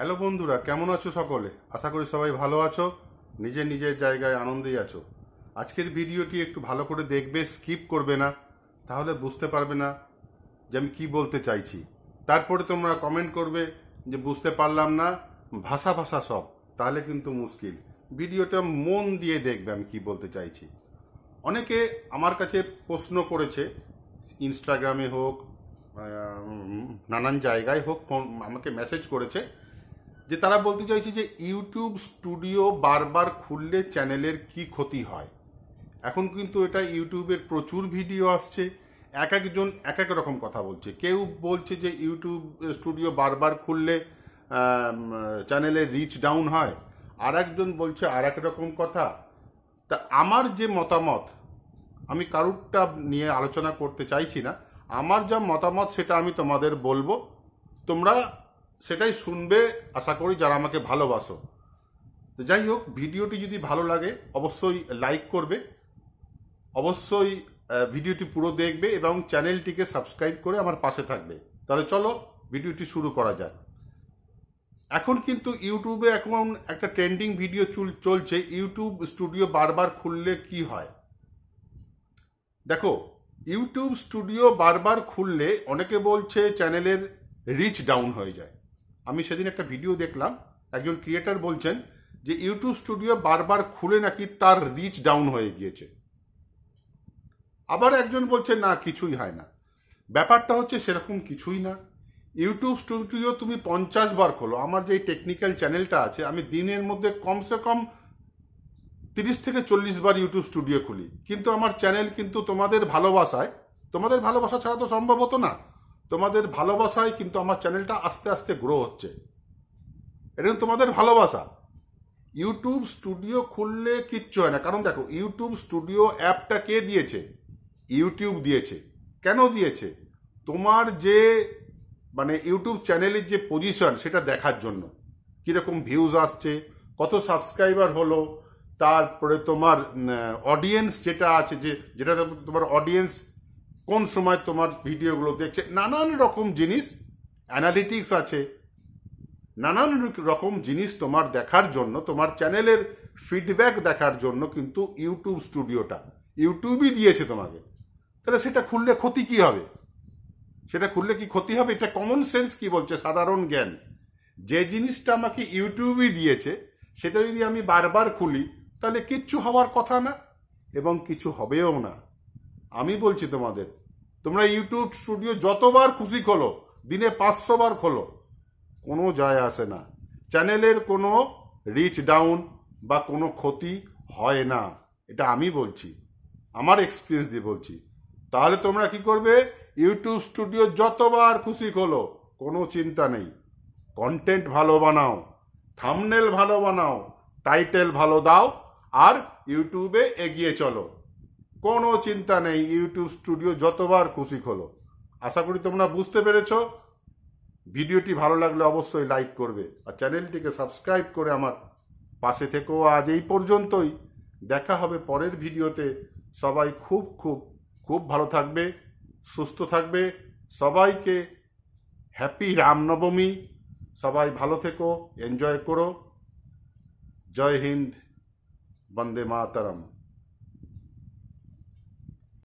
Hello বন্ধুরা, কেমন আছো সকলে? আশা করি সবাই ভালো আছো, নিজের নিজের জায়গায় আনন্দেই আছো। আজকের ভিডিওটি একটু ভালো করে দেখবে, স্কিপ করবে না, তাহলে বুঝতে পারবে না যে আমি কি বলতে চাইছি। তারপরে তোমরা কমেন্ট করবে যে বুঝতে পারলাম না, ভাষা ভাষা সব, তাহলে কিন্তু মুশকিল। ভিডিওটা মন দিয়ে দেখবে আমি কি বলতে চাইছি। অনেকে আমার কাছে প্রশ্ন করেছে, ইনস্টাগ্রামে হোক, নানান জায়গায় হোক, আমাকে মেসেজ করেছে যে তারা বলতে চাইছে যে ইউটিউব স্টুডিও বারবার খুললে চ্যানেলের কি ক্ষতি হয়। এখন কিন্তু এটা ইউটিউবের প্রচুর ভিডিও আসছে, এক একজন এক এক রকম কথা বলছে। কেউ বলছে যে ইউটিউব স্টুডিও বারবার খুললে চ্যানেলের রিচ ডাউন হয়, আর একজন বলছে আর এক রকম কথা। তা আমার যে মতামত, আমি কারুরটা নিয়ে আলোচনা করতে চাইছি না, আমার যা মতামত সেটা আমি তোমাদের বলবো, তোমরা সেটাই শুনবে আশা করি, যারা আমাকে ভালোবাসো। তো যাই হোক, ভিডিওটি যদি ভালো লাগে অবশ্যই লাইক করবে, অবশ্যই ভিডিওটি পুরো দেখবে এবং চ্যানেলটিকে সাবস্ক্রাইব করে আমার পাশে থাকবে। তাহলে চলো ভিডিওটি শুরু করা যাক। এখন কিন্তু ইউটিউবে এখন একটা ট্রেন্ডিং ভিডিও চলছে, ইউটিউব স্টুডিও বারবার খুললে কি হয়। দেখো, ইউটিউব স্টুডিও বারবার খুললে অনেকে বলছে চ্যানেলের রিচ ডাউন হয়ে যায়। আমি সেদিন একটা ভিডিও দেখলাম, একজন ক্রিয়েটর বলছেন যে ইউটিউব স্টুডিও বারবার খুলে নাকি তার রিচ ডাউন হয়ে গিয়েছে। আবার একজন বলছে না, কিছুই হয় না। ব্যাপারটা হচ্ছে সেরকম কিছুই না। ইউটিউব স্টুডিও তুমি 50 বার খোলো, আমার যে টেকনিক্যাল চ্যানেলটা আছে, আমি দিনের মধ্যে কমসে কম 30 থেকে 40 বার ইউটিউব স্টুডিও খুলি, কিন্তু আমার চ্যানেল কিন্তু তোমাদের ভালোবাসা ছাড়া তো সম্ভব হতো না। তোমাদের ভালোবাসায় কিন্তু আমার চ্যানেলটা আস্তে আস্তে গ্রো হচ্ছে। এটা তোমাদের ভালোবাসা। ইউটিউব স্টুডিও খুললে কিচ্ছু হয় না। কারণ দেখো, ইউটিউব স্টুডিও অ্যাপটা কে দিয়েছে? ইউটিউব দিয়েছে। কেন দিয়েছে? তোমার যে ইউটিউব চ্যানেলের যে পজিশন, সেটা দেখার জন্য। কিরকম ভিউজ আসছে, কত সাবস্ক্রাইবার হলো, তারপরে তোমার অডিয়েন্স যেটা আছে, যেটা তোমার অডিয়েন্স কোন সময় তোমার ভিডিওগুলো দেখছে, নানান রকম জিনিস, অ্যানালিটিক্স আছে, নানান রকম জিনিস তোমার দেখার জন্য, তোমার চ্যানেলের ফিডব্যাক দেখার জন্য কিন্তু ইউটিউব স্টুডিওটা ইউটিউবই দিয়েছে তোমাকে। তাহলে সেটা খুললে ক্ষতি কি হবে? সেটা খুললে কি ক্ষতি হবে? এটা কমন সেন্স কি বলছে, সাধারণ জ্ঞান। যে জিনিসটা আমাকে ইউটিউবই দিয়েছে সেটা যদি আমি বারবার খুলি, তাহলে কিচ্ছু হওয়ার কথা না, এবং কিছু হবেও না। আমি বলছি তোমাদের, তোমরা ইউটিউব স্টুডিও যতবার খুশি খোলো, দিনে 500 বার খোলো, কোনো যায় আসে না। চ্যানেলের কোনো রিচ ডাউন বা কোনো ক্ষতি হয় না, এটা আমি বলছি, আমার এক্সপিরিয়েন্স দিয়ে বলছি। তাহলে তোমরা কি করবে? ইউটিউব স্টুডিও যতবার খুশি খোলো, কোনো চিন্তা নেই। কন্টেন্ট ভালো বানাও, থাম্বনেল ভালো বানাও, টাইটেল ভালো দাও, আর ইউটিউবে এগিয়ে চলো, কোনো চিন্তা নেই। ইউটিউব স্টুডিও যতবার খুশি খোলো। আশা করি তোমরা বুঝতে পেরেছো। ভিডিওটি ভালো লাগলে অবশ্যই লাইক করবে, আর চ্যানেলটিকে সাবস্ক্রাইব করে আমার পাশে থেকো। আজ এই পর্যন্তই, দেখা হবে পরের ভিডিওতে। সবাই খুব খুব খুব ভালো থাকবে, সুস্থ থাকবে। সবাইকে হ্যাপি রামনবমী। সবাই ভালো থেকো, এনজয় করো। জয় হিন্দ, বন্দে মাতরম।